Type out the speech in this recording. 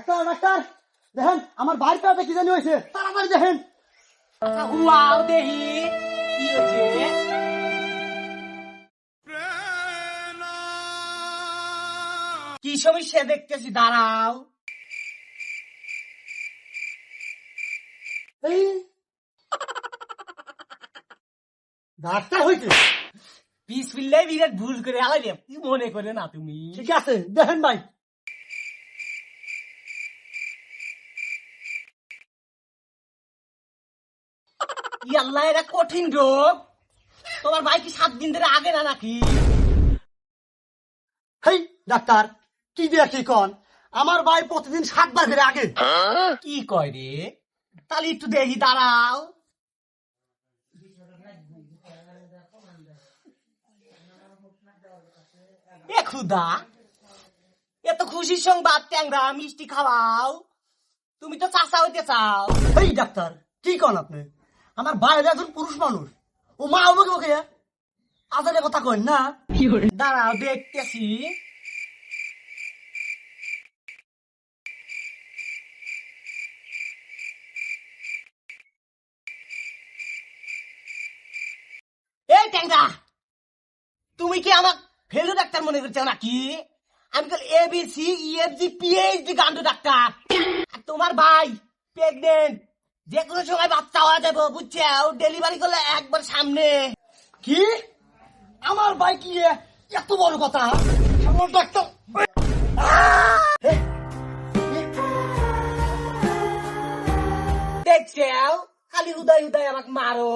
Doctor doctor দেখেন আমার বাড়ির পেটে কি জানি হয়েছে তাড়াতাড়ি দেখেন। হুয়াও দেহি কি হয়েছে? কি সমস্যা দেখতেছি, দাঁড়াও। এই ডাক্তার হইতে পিস ফিরলে বিরাট ভুল করে আলাইলে কি মনে করে না তুমি? ঠিক আছে দেখেন ভাই। আল্লাহ, এটা কঠিন রোগ। তোমার ভাই কি 7 দিন ধরে আগে না নাকি? হেই ডাক্তার কি দিয়া কি কন, আমার ভাই প্রতিদিন 7 বার করে আগে। কি কয় রে? তাহলে একটু দেখি, দাঁড়াও। এ খুদা, এত খুশির সংবাদ, ট্যাংরা মিষ্টি খাওয়াও। তুমি তো চাচা হইতে চাও। হেই ডাক্তার কি কন আপনি, আমার বাইরে একজন পুরুষ মানুষ, ও মা আমাকে ওকে আজারে কথা কন না। দাঁড়াও দেখতেছি। এই ট্যাংরা, তুমি কি আমার ফেলু ডাক্তার মনে করছো নাকি? আমি তো ABC EFG PhD গান্ডু ডাক্তার। আর তোমার ভাই প্রেগনেন্ট, যে কোনো সময় বাচ্চা হওয়া যাবে, বুঝছো? ডেলিভারি করলে একবার সামনে। কি আমার ভাই কি এত বড় কথা? আমার ডাক্তার দেখছো, খালি উদয় উদয় আমাকে মারো।